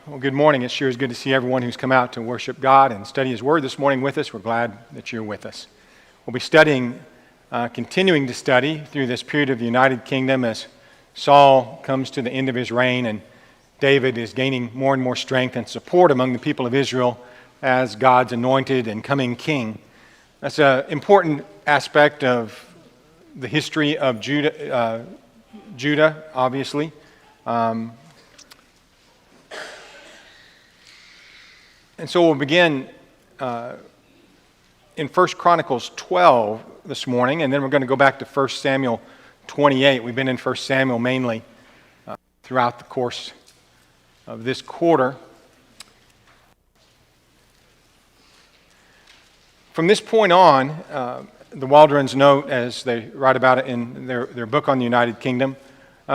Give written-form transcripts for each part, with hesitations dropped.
Well, good morning. It sure is good to see everyone who's come out to worship God and study His Word this morning with us. We're glad that you're with us. We'll be continuing to study through this period of the United Kingdom as Saul comes to the end of his reign and David is gaining more and more strength and support among the people of Israel as God's anointed and coming king. That's an important aspect of the history of Judah, obviously. And so we'll begin in 1 Chronicles 12 this morning, and then we're going to go back to 1 Samuel 28. We've been in 1 Samuel mainly throughout the course of this quarter. From this point on, the Waldrons note, as they write about it in their book on the United Kingdom,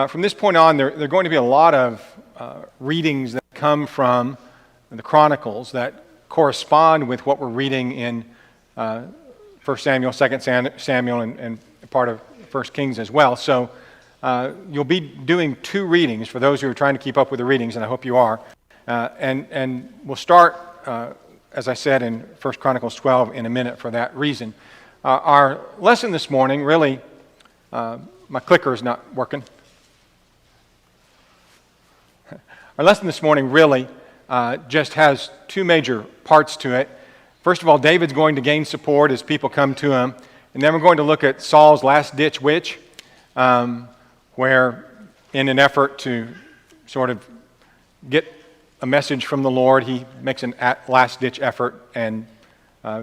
from this point on, there are going to be a lot of readings that come from the Chronicles that correspond with what we're reading in 1 Samuel, 2 Samuel, and part of 1 Kings as well. So you'll be doing two readings for those who are trying to keep up with the readings, and I hope you are. And we'll start, as I said, in 1 Chronicles 12 in a minute for that reason. Our lesson this morning, really, my clicker is not working. Our lesson this morning really just has two major parts to it. First of all, David's going to gain support as people come to him. And then we're going to look at Saul's last-ditch witch, where in an effort to sort of get a message from the Lord, he makes an last-ditch effort and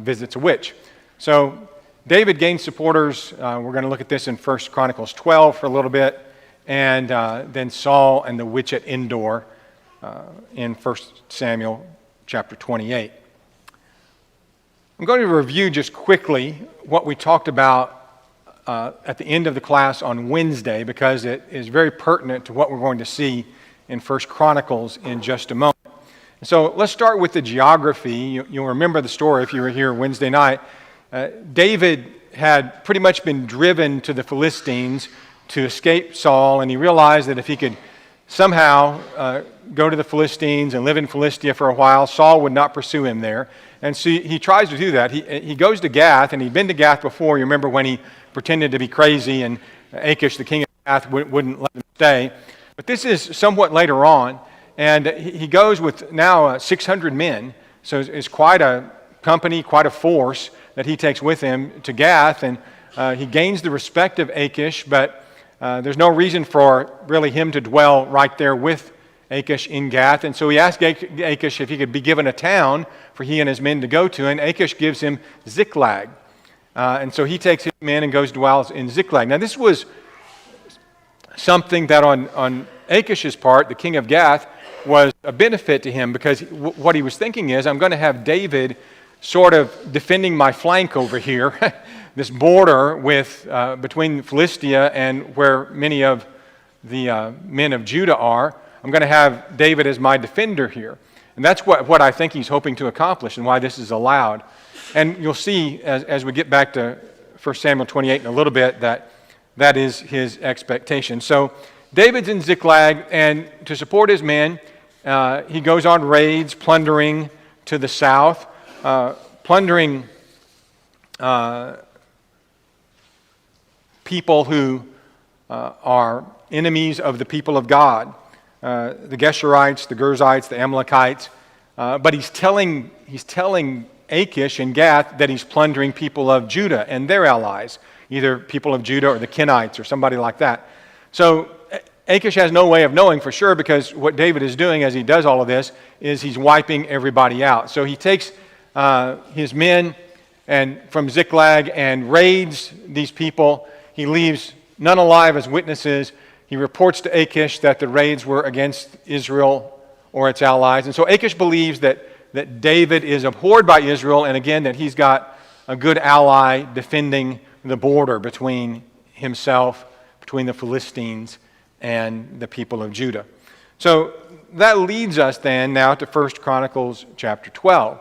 visits a witch. So David gains supporters. We're going to look at this in 1 Chronicles 12 for a little bit. And then Saul and the witch at Endor in 1 Samuel chapter 28. I'm going to review just quickly what we talked about at the end of the class on Wednesday because it is very pertinent to what we're going to see in 1 Chronicles in just a moment. So let's start with the geography. You'll remember the story if you were here Wednesday night. David had pretty much been driven to the Philistines to escape Saul, and he realized that if he could somehow go to the Philistines and live in Philistia for a while, Saul would not pursue him there. And so he tries to do that. He goes to Gath, and he'd been to Gath before. You remember when he pretended to be crazy, and Achish, the king of Gath, wouldn't let him stay. But this is somewhat later on, and he goes with now 600 men. So it's quite a company, quite a force that he takes with him to Gath, and he gains the respect of Achish, but there's no reason for really him to dwell right there with Achish in Gath. And so he asked Achish if he could be given a town for he and his men to go to, and Achish gives him Ziklag. And so he takes his men and goes dwells in Ziklag. Now this was something that on Achish's part, the king of Gath, was a benefit to him because what he was thinking is, I'm going to have David sort of defending my flank over here, this border with between Philistia and where many of the men of Judah are. I'm going to have David as my defender here. And that's what I think he's hoping to accomplish and why this is allowed. And you'll see as we get back to 1 Samuel 28 in a little bit that is his expectation. So David's in Ziklag, and to support his men, he goes on raids, plundering to the south, plundering people who are enemies of the people of God, the Geshurites, the Girzites, the Amalekites. But he's telling Achish and Gath that he's plundering people of Judah and their allies, either people of Judah or the Kenites or somebody like that. So Achish has no way of knowing for sure because what David is doing as he does all of this is he's wiping everybody out. So he takes his men and from Ziklag and raids these people. He leaves none alive as witnesses. He reports to Achish that the raids were against Israel or its allies. And so Achish believes that David is abhorred by Israel, and again, that he's got a good ally defending the border between himself, between the Philistines, and the people of Judah. So that leads us then now to 1 Chronicles chapter 12.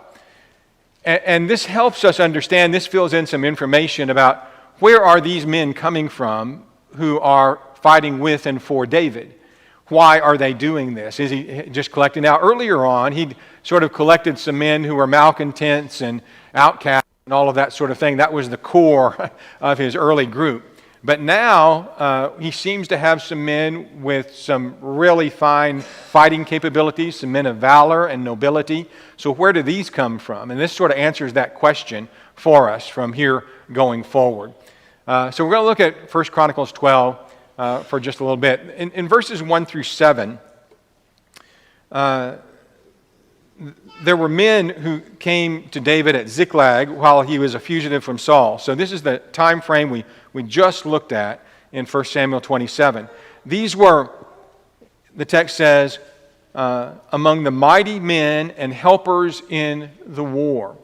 And this helps us understand, this fills in some information about where are these men coming from who are fighting with and for David. why are they doing this? Is he just collecting? Now, earlier on, he'd sort of collected some men who were malcontents and outcasts and all of that sort of thing. That was the core of his early group. But now he seems to have some men with some really fine fighting capabilities, some men of valor and nobility. So where do these come from? And this sort of answers that question for us from here going forward. So we're going to look at 1 Chronicles 12 for just a little bit. In verses 1 through 7, there were men who came to David at Ziklag while he was a fugitive from Saul. So this is the time frame we just looked at in 1 Samuel 27. These were, the text says, among the mighty men and helpers in the war.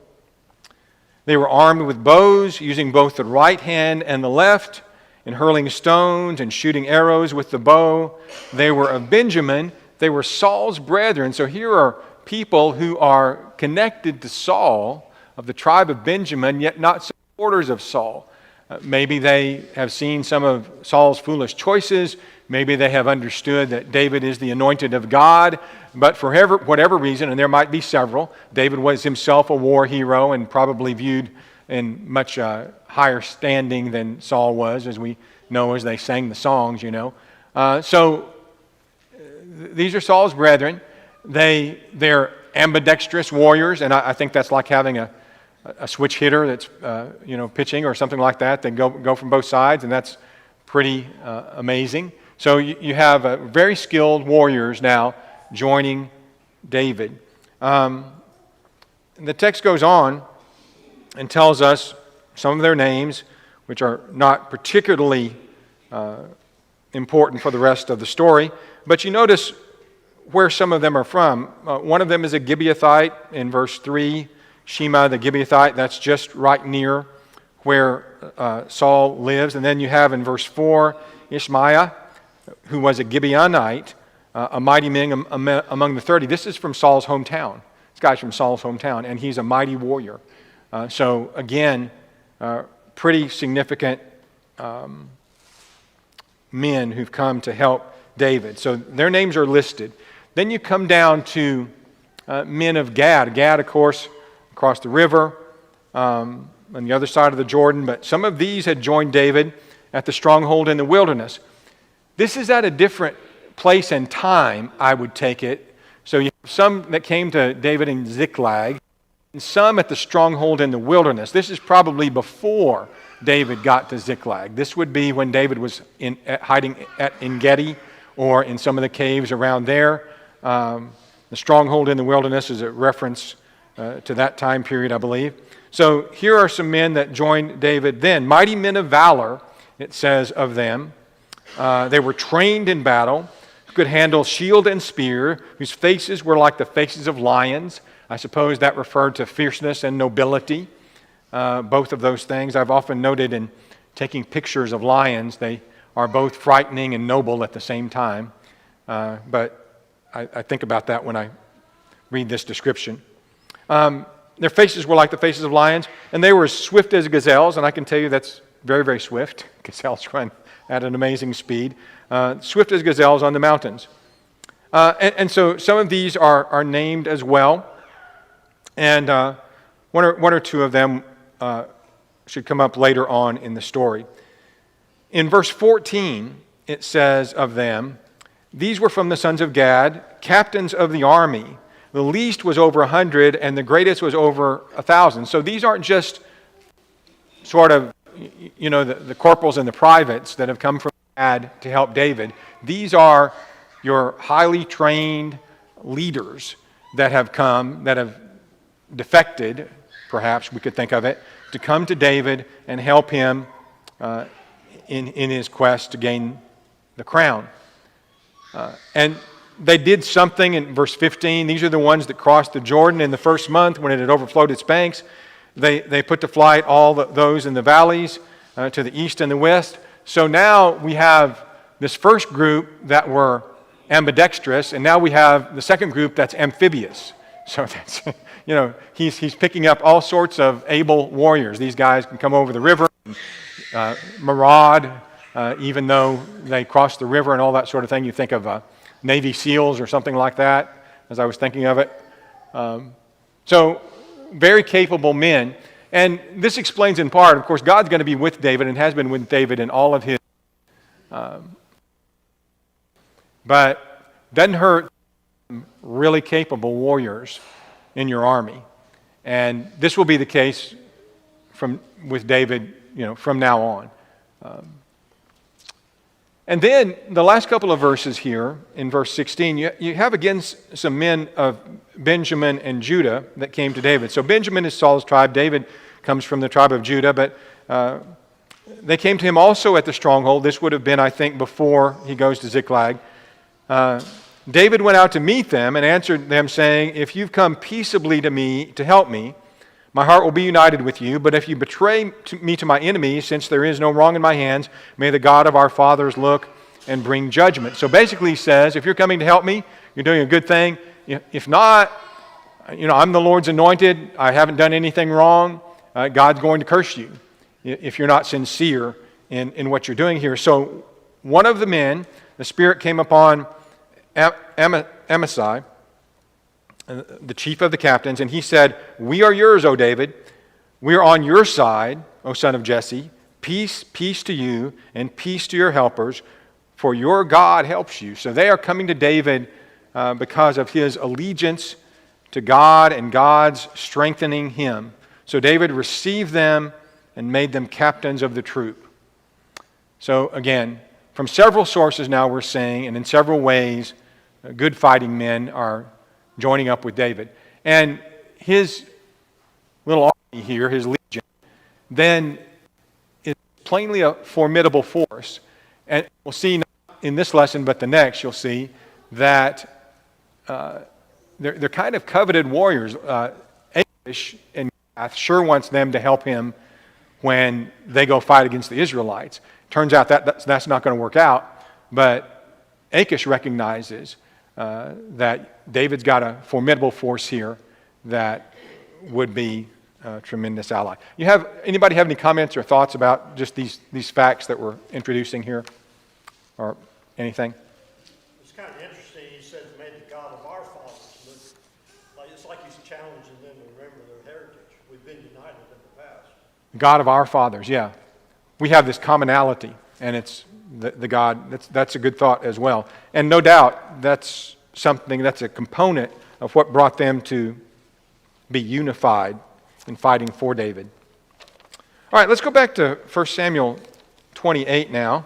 They were armed with bows, using both the right hand and the left, and hurling stones and shooting arrows with the bow. They were of Benjamin. They were Saul's brethren. So here are people who are connected to Saul, of the tribe of Benjamin, yet not supporters of Saul. Maybe they have seen some of Saul's foolish choices. Maybe they have understood that David is the anointed of God. But for whatever reason, and there might be several, David was himself a war hero and probably viewed in much higher standing than Saul was, as we know as they sang the songs, you know. So these are Saul's brethren. They're ambidextrous warriors, and I think that's like having a switch hitter that's pitching or something like that. They go from both sides, and that's pretty amazing. So you have very skilled warriors now joining David. The text goes on and tells us some of their names, which are not particularly important for the rest of the story. But you notice where some of them are from. One of them is a Gibeathite in verse 3. Shema the Gibeathite, that's just right near where Saul lives. And then you have in verse 4, Ishmaiah, who was a Gibeonite, a mighty man among the 30. This is from Saul's hometown. This guy's from Saul's hometown, and he's a mighty warrior. So again, pretty significant men who've come to help David. So their names are listed. Then you come down to men of Gad. Gad, of course, across the river on the other side of the Jordan. But some of these had joined David at the stronghold in the wilderness. This is at a different place and time, I would take it. So you have some that came to David in Ziklag, and some at the stronghold in the wilderness. This is probably before David got to Ziklag. This would be when David was hiding at En-gedi or in some of the caves around there. The stronghold in the wilderness is a reference to that time period, I believe. So here are some men that joined David then. Mighty men of valor, it says of them. They were trained in battle, who could handle shield and spear, whose faces were like the faces of lions. I suppose that referred to fierceness and nobility, both of those things. I've often noted in taking pictures of lions, they are both frightening and noble at the same time. But I think about that when I read this description. Their faces were like the faces of lions, and they were as swift as gazelles, and I can tell you that's very, very swift. Gazelles run at an amazing speed. Swift as gazelles on the mountains. And so some of these are named as well, and one or two of them should come up later on in the story. In verse 14, it says of them, these were from the sons of Gad, captains of the army. The least was over 100, and the greatest was over 1,000. So these aren't just sort of, the corporals and the privates that have come from Gad to help David. These are your highly trained leaders that have come, that have defected, perhaps we could think of it, to come to David and help him in his quest to gain the crown. And they did something in verse 15. These are the ones that crossed the Jordan in the first month when it had overflowed its banks. They put to flight all those in the valleys to the east and the west. So now we have this first group that were ambidextrous, and now we have the second group that's amphibious. So that's, he's picking up all sorts of able warriors. These guys can come over the river, maraud, even though they cross the river and all that sort of thing. You think of Navy SEALs or something like that, as I was thinking of it. So very capable men. And this explains in part, of course, God's going to be with David and has been with David in all of his. But doesn't hurt really capable warriors in your army. And this will be the case with David, from now on. And then the last couple of verses here, in verse 16, you have again some men of Benjamin and Judah that came to David. So Benjamin is Saul's tribe. David comes from the tribe of Judah, but they came to him also at the stronghold. This would have been, I think, before he goes to Ziklag. David went out to meet them and answered them, saying, "If you've come peaceably to me to help me, my heart will be united with you. But if you betray me to my enemies, since there is no wrong in my hands, may the God of our fathers look and bring judgment." So basically he says, if you're coming to help me, you're doing a good thing. If not, I'm the Lord's anointed. I haven't done anything wrong. God's going to curse you if you're not sincere in what you're doing here. So one of the men, the Spirit came upon Amasai, the chief of the captains, and he said, "We are yours, O David. We are on your side, O son of Jesse. Peace, peace to you, and peace to your helpers, for your God helps you." So they are coming to David because of his allegiance to God and God's strengthening him. So David received them and made them captains of the troop. So again, from several sources now we're seeing, and in several ways, good fighting men are joining up with David. And his little army here, his legion, then is plainly a formidable force. And we'll see not in this lesson, but the next, you'll see that they're kind of coveted warriors. Achish and Gath sure wants them to help him when they go fight against the Israelites. Turns out that's not going to work out, but Achish recognizes that David's got a formidable force here that would be a tremendous ally. Anybody have any comments or thoughts about just these facts that we're introducing here, or anything? It's kind of interesting. He says, "May the God of our fathers look." It's like he's challenging them to remember their heritage. We've been united in the past. God of our fathers, yeah. We have this commonality, and it's the God. That's a good thought as well. And no doubt that's a component of what brought them to be unified in fighting for David. All right, let's go back to 1 Samuel 28 now.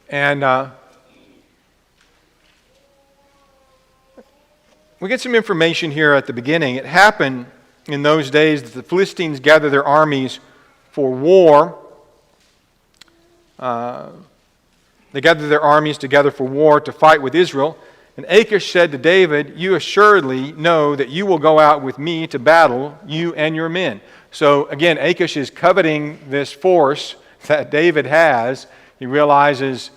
And we get some information here at the beginning. It happened in those days that the Philistines gathered their armies for war. They gathered their armies together for war to fight with Israel. And Achish said to David, "You assuredly know that you will go out with me to battle, you and your men." So again, Achish is coveting this force that David has. He realizes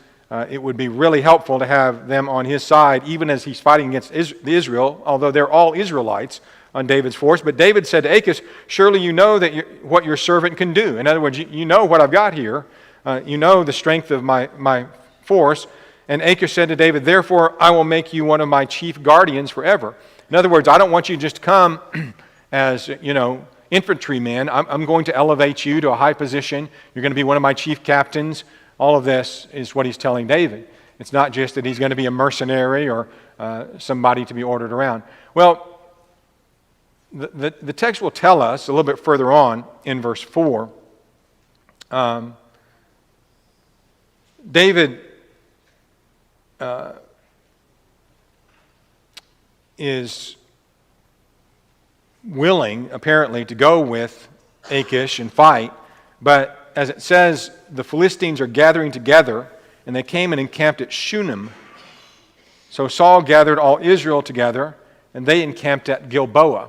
it would be really helpful to have them on his side, even as he's fighting against Israel, although they're all Israelites on David's force. But David said to Achish, "Surely you know what your servant can do." In other words, you know what I've got here. You know the strength of my force. And Achish said to David, "Therefore I will make you one of my chief guardians forever." In other words, I don't want you just to come as, infantrymen. I'm going to elevate you to a high position. You're going to be one of my chief captains. All of this is what he's telling David. It's not just that he's going to be a mercenary or somebody to be ordered around. Well, the text will tell us a little bit further on in verse 4. David is willing, apparently, to go with Achish and fight, but as it says, the Philistines are gathering together, and they came and encamped at Shunem. So Saul gathered all Israel together, and they encamped at Gilboa.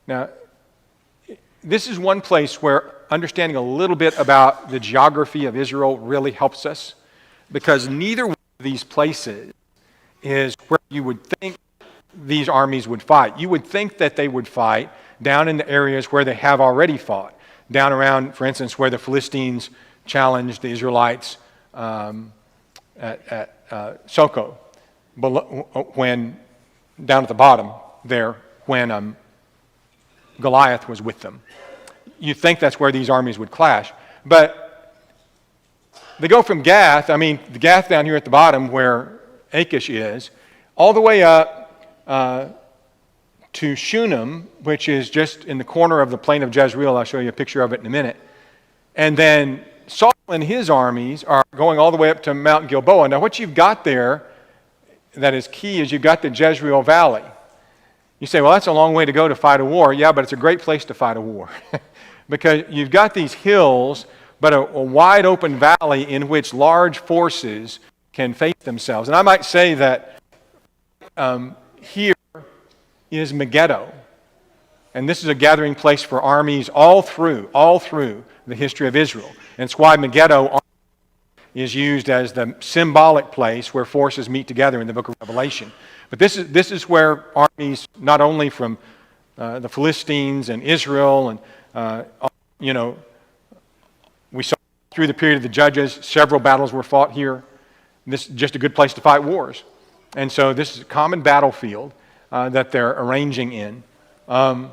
Now, this is one place where understanding a little bit about the geography of Israel really helps us, because neither one of these places is where you would think these armies would fight. You would think that they would fight down in the areas where they have already fought, down around, for instance, where the Philistines challenged the Israelites Soko, when down at the bottom there, when Goliath was with them. You think that's where these armies would clash, but they go from Gath, the Gath down here at the bottom where Achish is, all the way up to Shunem, which is just in the corner of the plain of Jezreel. I'll show you a picture of it in a minute. And then Saul and his armies are going all the way up to Mount Gilboa. Now, what you've got there that is key is you've got the Jezreel Valley. You say, well, that's a long way to go to fight a war. Yeah, but it's a great place to fight a war. Because you've got these hills, but a wide open valley in which large forces can face themselves. And I might say that here is Megiddo. And this is a gathering place for armies all through the history of Israel. And it's why Megiddo is used as the symbolic place where forces meet together in the book of Revelation. But this is where armies, not only from the Philistines and Israel, and we saw through the period of the Judges, several battles were fought here. This is just a good place to fight wars. And so this is a common battlefield that they're arranging in. And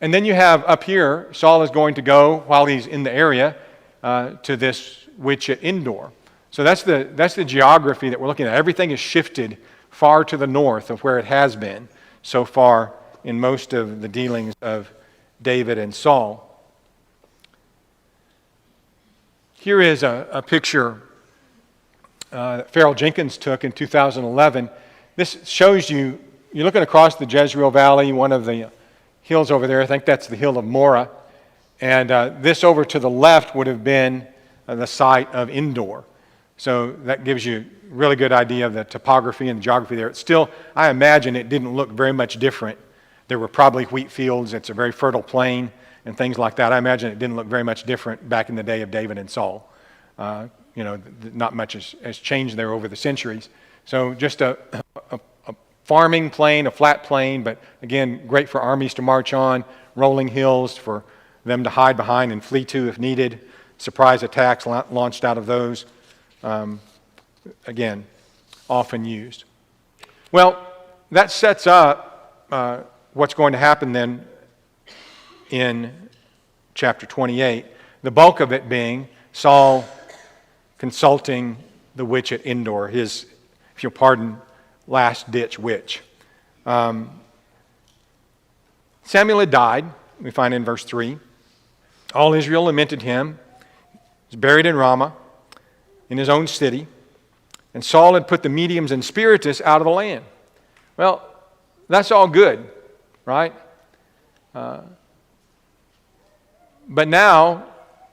then you have up here, Saul is going to go, while he's in the area, to this witch at Endor. So that's the geography that we're looking at. Everything is shifted far to the north of where it has been so far in most of the dealings of David and Saul. Here is a picture that Farrell Jenkins took in 2011. This shows you're looking across the Jezreel Valley, one of the hills over there. I think that's the hill of Morah. And this over to the left would have been the site of Endor. So that gives you a really good idea of the topography and the geography there. It's still, I imagine it didn't look very much different. There were probably wheat fields. It's a very fertile plain and things like that. I imagine it didn't look very much different back in the day of David and Saul. Not much has changed there over the centuries. So just a farming plain, a flat plain, but again, great for armies to march on, rolling hills for them to hide behind and flee to if needed, surprise attacks launched out of those. Again, often used. Well, that sets up what's going to happen then in chapter 28, the bulk of it being Saul consulting the witch at Endor, his, if you'll pardon, last-ditch witch. Samuel had died, we find in verse 3. All Israel lamented him. He was buried in Ramah, in his own city. And Saul had put the mediums and spiritists out of the land. Well, that's all good, right? But now,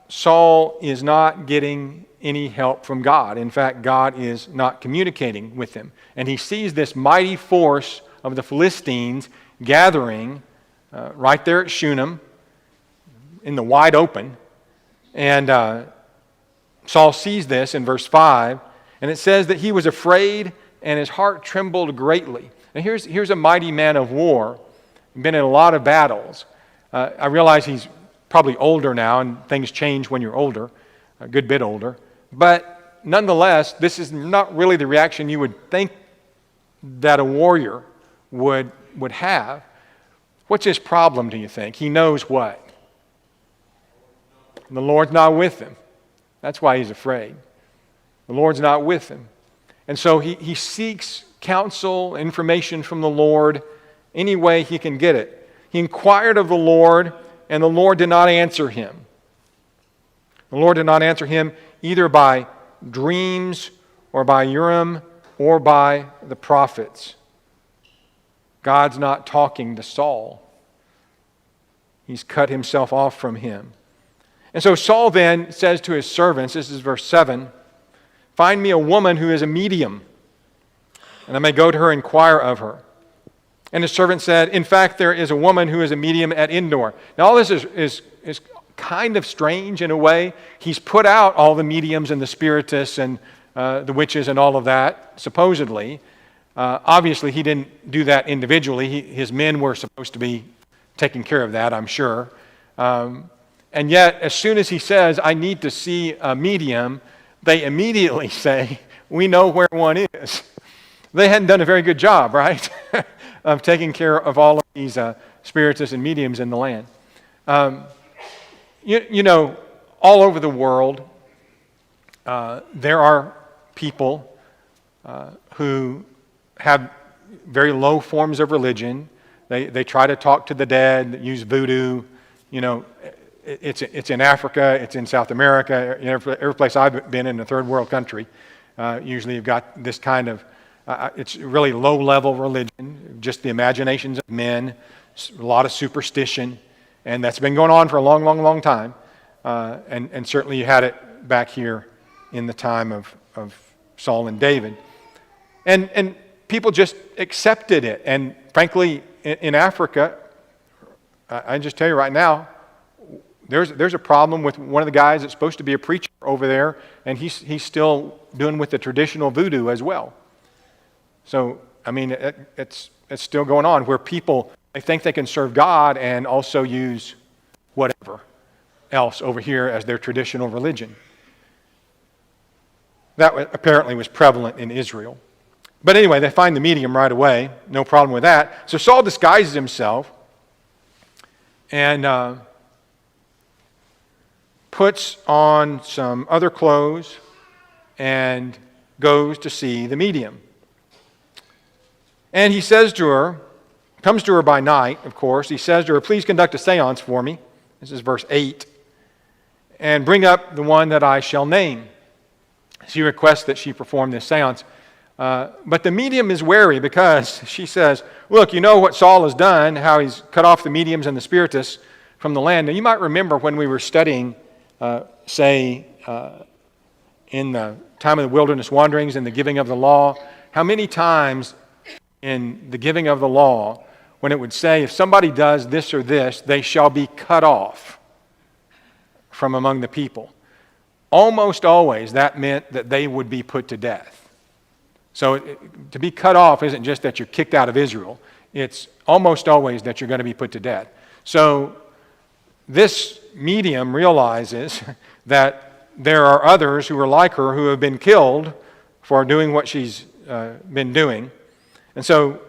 Saul is not getting any help from God. In fact, God is not communicating with him. And he sees this mighty force of the Philistines gathering right there at Shunem in the wide open. And Saul sees this in verse 5, and it says that he was afraid and his heart trembled greatly. And here's a mighty man of war, been in a lot of battles. I realize he's probably older now, and things change when you're older, a good bit older. But nonetheless, this is not really the reaction you would think that a warrior would have. What's his problem, do you think? He knows what? The Lord's not with him. That's why he's afraid. The Lord's not with him. And so he seeks counsel, information from the Lord any way he can get it. He inquired of the Lord, and the Lord did not answer him. The Lord did not answer him either by dreams or by Urim or by the prophets. God's not talking to Saul. He's cut himself off from him. And so Saul then says to his servants, this is verse 7, "Find me a woman who is a medium, and I may go to her and inquire of her." And his servant said, "In fact, there is a woman who is a medium at Endor." Now all this is kind of strange in a way. He's put out all the mediums and the spiritists and the witches and all of that, supposedly. Obviously, he didn't do that individually. His men were supposed to be taking care of that, I'm sure. And yet, as soon as he says, "I need to see a medium," they immediately say, we know where one is. They hadn't done a very good job, right, of taking care of all of these spiritists and mediums in the land. You know, all over the world, there are people who have very low forms of religion. They try to talk to the dead, use voodoo. You know, it's in Africa, it's in South America, every place I've been in a third world country. Usually you've got this kind of, it's really low-level religion, just the imaginations of men, a lot of superstition, and that's been going on for a long, long, long time. And certainly you had it back here in the time of Saul and David. And people just accepted it. And frankly, in Africa, I just tell you right now, there's a problem with one of the guys that's supposed to be a preacher over there, and he's still doing with the traditional voodoo as well. So, I mean, it's still going on where people, they think they can serve God and also use whatever else over here as their traditional religion. That apparently was prevalent in Israel. But anyway, they find the medium right away. No problem with that. So Saul disguises himself and puts on some other clothes and goes to see the medium. And he says to her, comes to her by night, of course. He says to her, please conduct a seance for me. This is verse 8. And bring up the one that I shall name. She requests that she perform this seance. But the medium is wary because she says, look, you know what Saul has done, how he's cut off the mediums and the spiritists from the land. Now, you might remember when we were studying, in the time of the wilderness wanderings and the giving of the law, how many times in the giving of the law, when it would say, if somebody does this or this, they shall be cut off from among the people. Almost always that meant that they would be put to death. So to be cut off isn't just that you're kicked out of Israel. It's almost always that you're going to be put to death. So this medium realizes that there are others who are like her who have been killed for doing what she's been doing. And so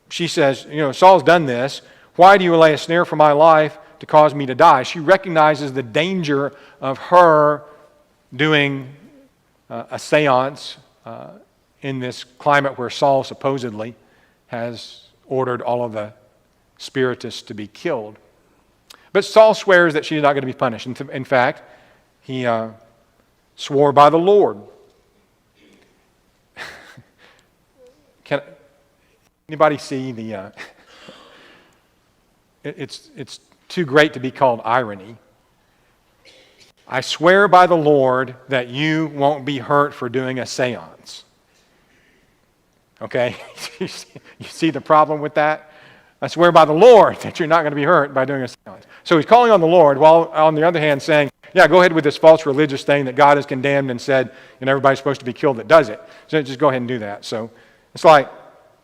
she says, you know, Saul's done this. Why do you lay a snare for my life to cause me to die? She recognizes the danger of her doing a seance in this climate where Saul supposedly has ordered all of the spiritists to be killed. But Saul swears that she's not going to be punished. In fact, he swore by the Lord. Can anybody see the... It's too great to be called irony. I swear by the Lord that you won't be hurt for doing a seance. Okay? You see the problem with that? I swear by the Lord that you're not going to be hurt by doing a seance. So he's calling on the Lord while on the other hand saying, yeah, go ahead with this false religious thing that God has condemned and said, and everybody's supposed to be killed that does it. So just go ahead and do that. So it's like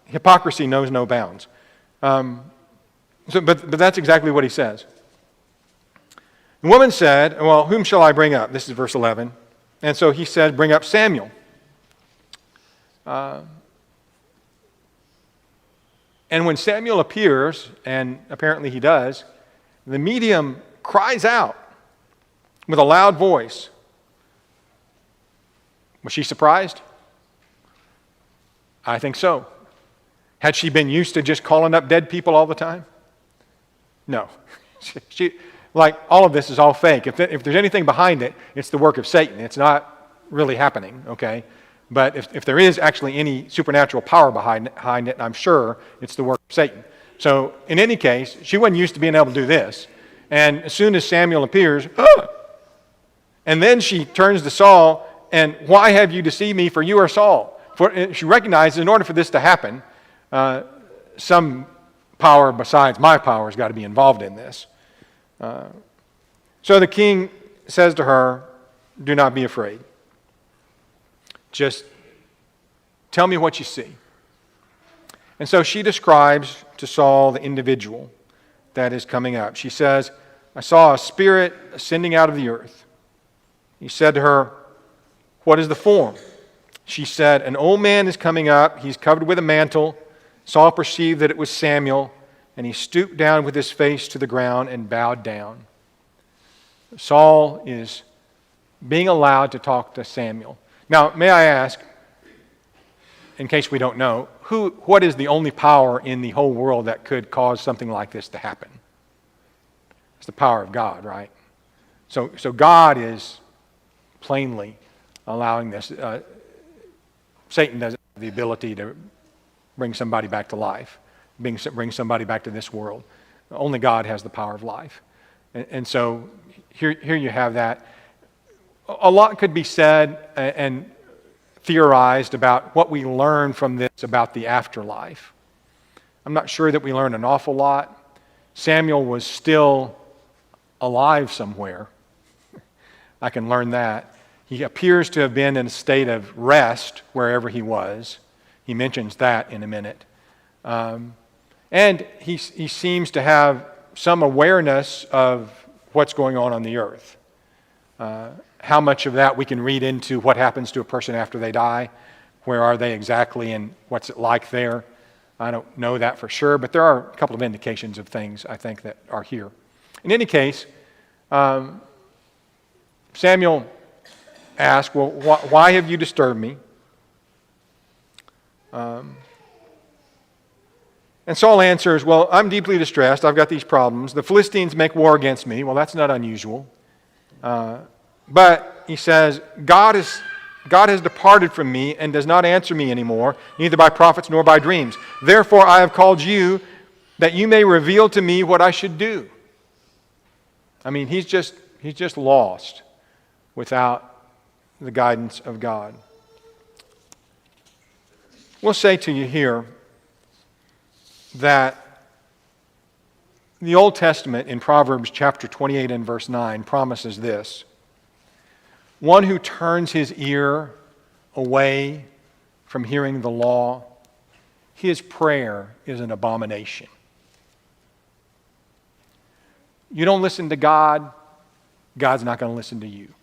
hypocrisy knows no bounds. But that's exactly what he says. The woman said, well, whom shall I bring up? This is verse 11. And so he said, bring up Samuel. And when Samuel appears, and apparently he does, the medium cries out with a loud voice. Was she surprised? I think so. Had she been used to just calling up dead people all the time? No. She, like, all of this is all fake. If there's anything behind it, it's the work of Satan. It's not really happening, okay? But if there is actually any supernatural power behind it, I'm sure it's the work of Satan. So in any case, she wasn't used to being able to do this. And as soon as Samuel appears, and then she turns to Saul, and why have you deceived me, for you are Saul? She recognizes in order for this to happen, some power besides my power has got to be involved in this. So the king says to her, do not be afraid. Just tell me what you see. And so she describes to Saul the individual that is coming up. She says, I saw a spirit ascending out of the earth. He said to her, what is the form? she said, "An old man is coming up. He's covered with a mantle." Saul perceived that it was Samuel, and he stooped down with his face to the ground and bowed down. Saul is being allowed to talk to Samuel. Now, may I ask, in case we don't know, what is the only power in the whole world that could cause something like this to happen? It's the power of God, right? So God is plainly allowing this. Satan doesn't have the ability to bring somebody back to life, bring somebody back to this world. Only God has the power of life. And so here you have that. A lot could be said and theorized about what we learn from this about the afterlife. I'm not sure that we learn an awful lot. Samuel was still alive somewhere. I can learn that. He appears to have been in a state of rest wherever he was. He mentions that in a minute. And he seems to have some awareness of what's going on the earth. How much of that we can read into what happens to a person after they die, where are they exactly and what's it like there, I don't know that for sure, but there are a couple of indications of things I think that are here. In any case, Samuel asked, "Well, why have you disturbed me?" And Saul answers, "Well, I'm deeply distressed. I've got these problems. The Philistines make war against me." Well, that's not unusual. But he says, God has departed from me and does not answer me anymore, neither by prophets nor by dreams. Therefore I have called you, that you may reveal to me what I should do. I mean, he's just lost without the guidance of God. We'll say to you here that the Old Testament in Proverbs chapter 28 and verse 9 promises this: one who turns his ear away from hearing the law, his prayer is an abomination. You don't listen to God, God's not going to listen to you.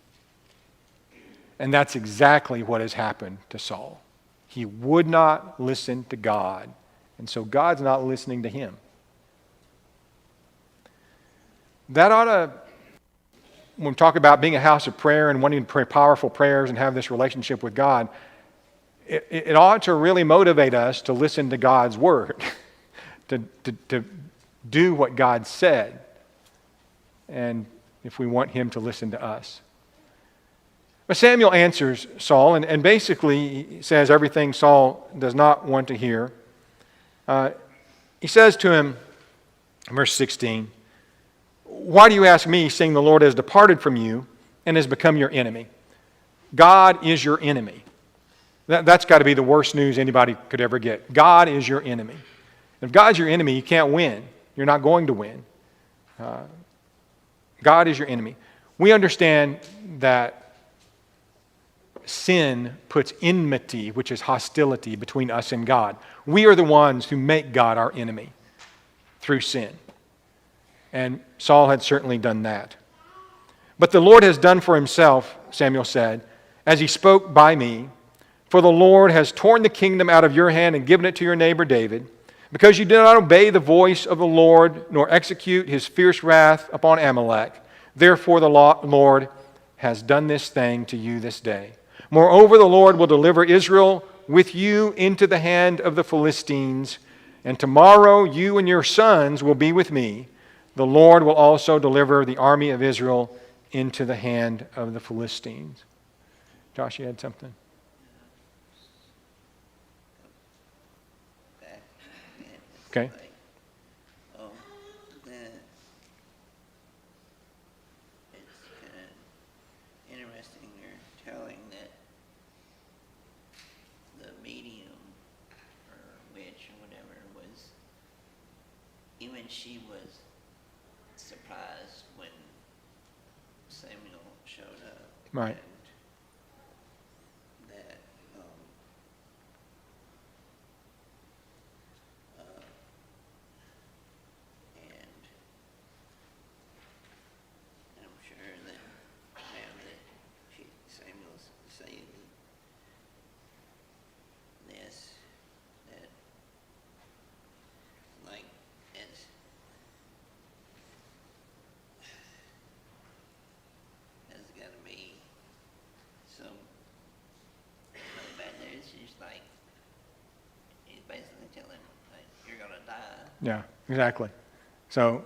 And that's exactly what has happened to Saul. He would not listen to God, and so God's not listening to him. That ought to, when we talk about being a house of prayer and wanting to pray powerful prayers and have this relationship with God, it ought to really motivate us to listen to God's word, to do what God said, and if we want him to listen to us. But Samuel answers Saul and basically he says everything Saul does not want to hear. He says to him, verse 16, "Why do you ask me, seeing the Lord has departed from you and has become your enemy?" God is your enemy. That's got to be the worst news anybody could ever get. God is your enemy. If God's your enemy, you can't win. You're not going to win. God is your enemy. We understand that sin puts enmity, which is hostility, between us and God. We are the ones who make God our enemy through sin. And Saul had certainly done that. "But the Lord has done for himself," Samuel said, "as he spoke by me. For the Lord has torn the kingdom out of your hand and given it to your neighbor David, because you did not obey the voice of the Lord, nor execute his fierce wrath upon Amalek. Therefore the Lord has done this thing to you this day. Moreover, the Lord will deliver Israel with you into the hand of the Philistines, and tomorrow you and your sons will be with me. The Lord will also deliver the army of Israel into the hand of the Philistines." Josh, you had something? Okay. Oh, then it's kind of interesting you're telling that the medium or witch or whatever was, even she was surprised when Samuel showed up. Right. And that and I'm sure that now that Samuel's saying Yeah, exactly. So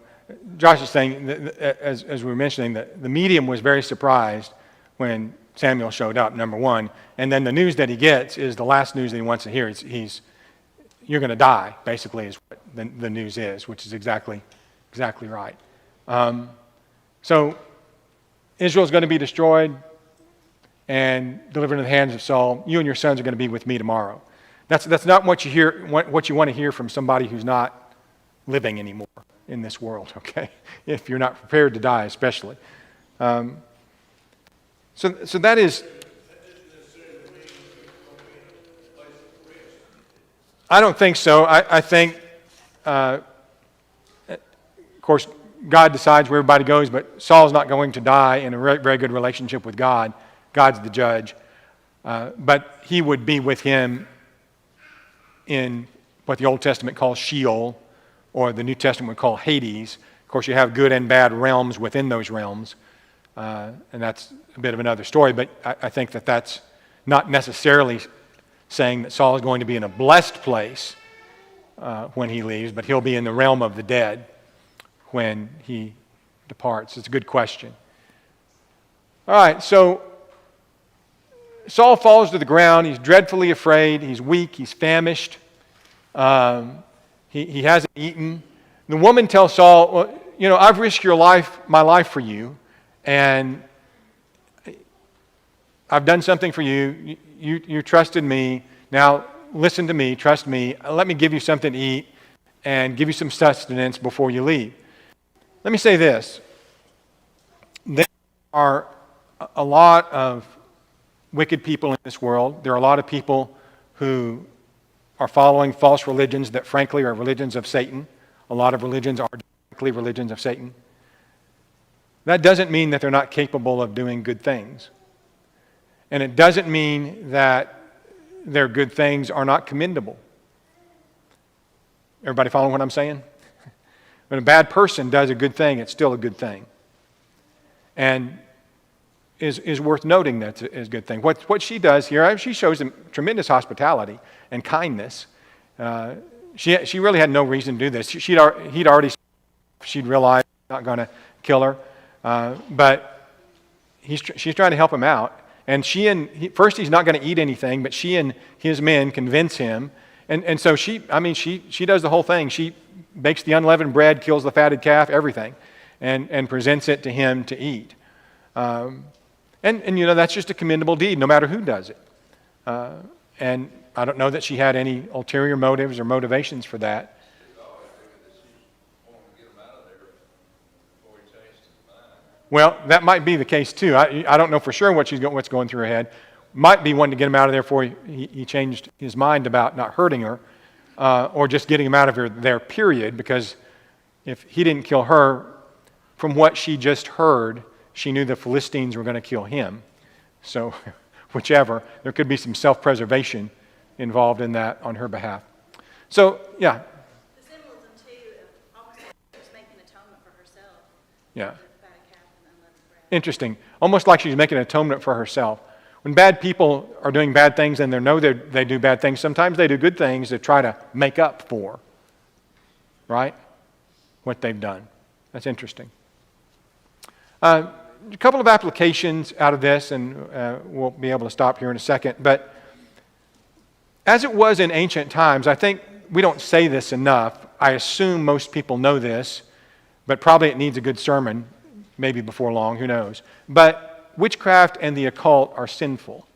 Josh is saying, as we were mentioning, that the medium was very surprised when Samuel showed up, number one. And then the news that he gets is the last news that he wants to hear. You're going to die, basically, is what the news is, which is exactly right. So Israel's going to be destroyed and delivered into the hands of Saul. You and your sons are going to be with me tomorrow. That's not what you hear. What you want to hear from somebody who's not living anymore in this world. Okay, if you're not prepared to die, especially. So that is. I don't think so. I think, of course, God decides where everybody goes, but Saul's not going to die in a very good relationship with God. God's the judge. But he would be with him in what the Old Testament calls Sheol, or the New Testament would call Hades. Of course, you have good and bad realms within those realms, and that's a bit of another story, but I think that that's not necessarily saying that Saul is going to be in a blessed place when he leaves, but he'll be in the realm of the dead when he departs. It's a good question. All right, so Saul falls to the ground. He's dreadfully afraid. He's weak. He's famished. He hasn't eaten. The woman tells Saul, well, I've risked my life for you, and I've done something for you. You trusted me. Now listen to me. Trust me. Let me give you something to eat and give you some sustenance before you leave. Let me say this. There are a lot of wicked people in this world. There are a lot of people who are following false religions that frankly are religions of Satan. A lot of religions are frankly religions of Satan. That doesn't mean that they're not capable of doing good things. And it doesn't mean that their good things are not commendable. Everybody following what I'm saying? When a bad person does a good thing, it's still a good thing. And is worth noting that it's a good thing. What she does here, she shows them tremendous hospitality and kindness. She really had no reason to do this. She'd realized he's not going to kill her, but she's trying to help him out. And first he's not going to eat anything, but she and his men convince him. And so she does the whole thing. She bakes the unleavened bread, kills the fatted calf, everything, and presents it to him to eat. And that's just a commendable deed, no matter who does it. And I don't know that she had any ulterior motives or motivations for that. Well, that might be the case too. I don't know for sure what's going through her head. Might be wanting to get him out of there before he changed his mind about not hurting her, or just getting him out of there, period, because if he didn't kill her, from what she just heard, she knew the Philistines were going to kill him. So whichever, there could be some self-preservation involved in that on her behalf. So, yeah. The symbolism, too, of almost like she was making atonement for herself. Yeah. The fatted calf and the unleavened bread. Interesting. Almost like she's making an atonement for herself. When bad people are doing bad things and they know they do bad things, sometimes they do good things to try to make up for, right, what they've done. That's interesting. A couple of applications out of this, and we'll be able to stop here in a second. But as it was in ancient times, I think we don't say this enough. I assume most people know this, but probably it needs a good sermon, maybe before long, who knows. But witchcraft and the occult are sinful.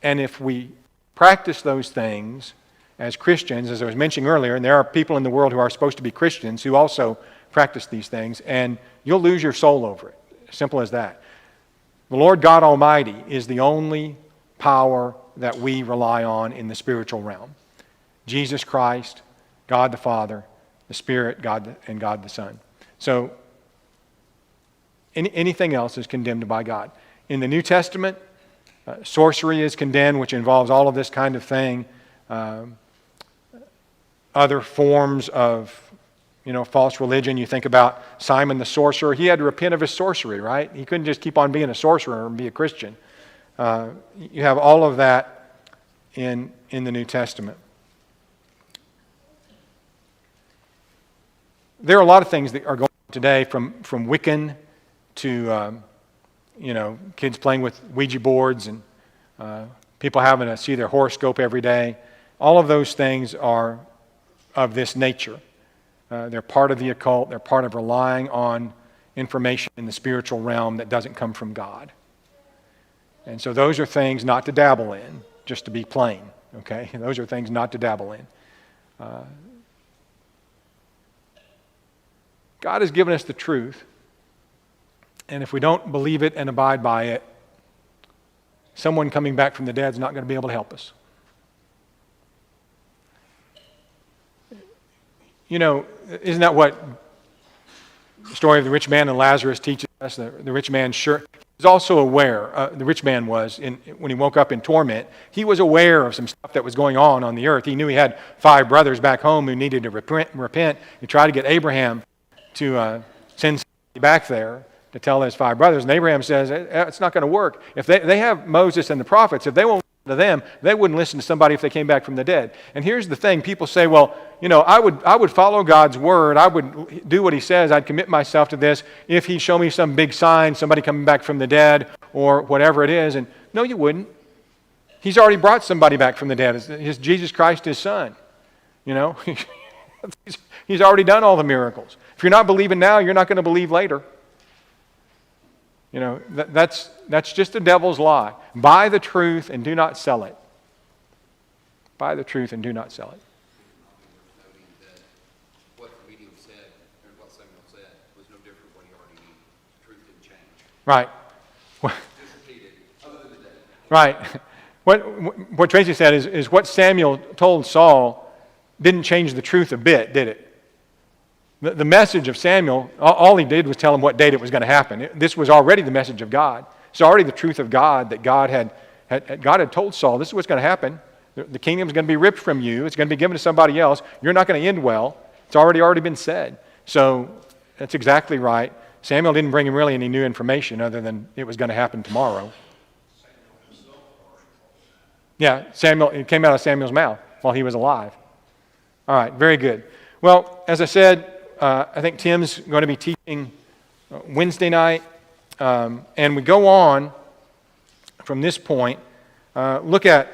And if we practice those things as Christians, as I was mentioning earlier, and there are people in the world who are supposed to be Christians who also practice these things, and you'll lose your soul over it. Simple as that. The Lord God Almighty is the only power that we rely on in the spiritual realm. Jesus Christ, God the Father, the Spirit, and God the Son. So anything else is condemned by God. In the New Testament, sorcery is condemned, which involves all of this kind of thing. Other forms of false religion. You think about Simon the sorcerer. He had to repent of his sorcery, right? He couldn't just keep on being a sorcerer and be a Christian. You have all of that in the New Testament. there are a lot of things that are going on today, from Wiccan to kids playing with Ouija boards and people having to see their horoscope every day. All of those things are of this nature. They're part of the occult. They're part of relying on information in the spiritual realm that doesn't come from God. And so those are things not to dabble in, just to be plain, okay? Those are things not to dabble in. God has given us the truth, and if we don't believe it and abide by it, someone coming back from the dead is not going to be able to help us. Isn't that what the story of the rich man and Lazarus teaches us? The rich man was also aware, the rich man was, when he woke up in torment, he was aware of some stuff that was going on the earth. He knew he had 5 brothers back home who needed to repent. He tried to get Abraham to send somebody back there to tell his 5 brothers. And Abraham says, it's not going to work. If they have Moses and the prophets, if they won't listen to them, they wouldn't listen to somebody if they came back from the dead. And here's the thing. People say, well, I would follow God's word. I would do what he says. I'd commit myself to this if he'd show me some big sign, somebody coming back from the dead or whatever it is. And no, you wouldn't. He's already brought somebody back from the dead. It's Jesus Christ, his son. He's already done all the miracles. If you're not believing now, you're not going to believe later. That's just the devil's lie. Buy the truth and do not sell it. Buy the truth and do not sell it. Noting that what the medium said, or what Samuel said, was no different from what he already knew. The truth didn't change. Right. Just repeated, other than the day. Right. What Tracy said is what Samuel told Saul didn't change the truth a bit, did it? The message of Samuel, all he did was tell him what date it was going to happen. This was already the message of God. It's already the truth of God that God had told Saul, this is what's going to happen. The kingdom's going to be ripped from you. It's going to be given to somebody else. You're not going to end well. It's already been said. So that's exactly right. Samuel didn't bring him really any new information other than it was going to happen tomorrow. Yeah, it came out of Samuel's mouth while he was alive. All right, very good. Well, as I said, I think Tim's going to be teaching Wednesday night, and we go on from this point. Look at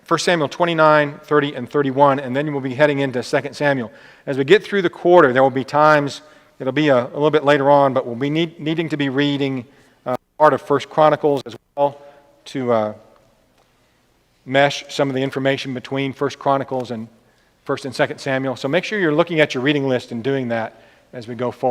1 Samuel 29, 30, and 31, and then we'll be heading into 2 Samuel. As we get through the quarter, there will be times, it'll be a little bit later on, but we'll be needing to be reading part of 1 Chronicles as well to mesh some of the information between 1 Chronicles and 1 and 2 Samuel. So make sure you're looking at your reading list and doing that as we go forward.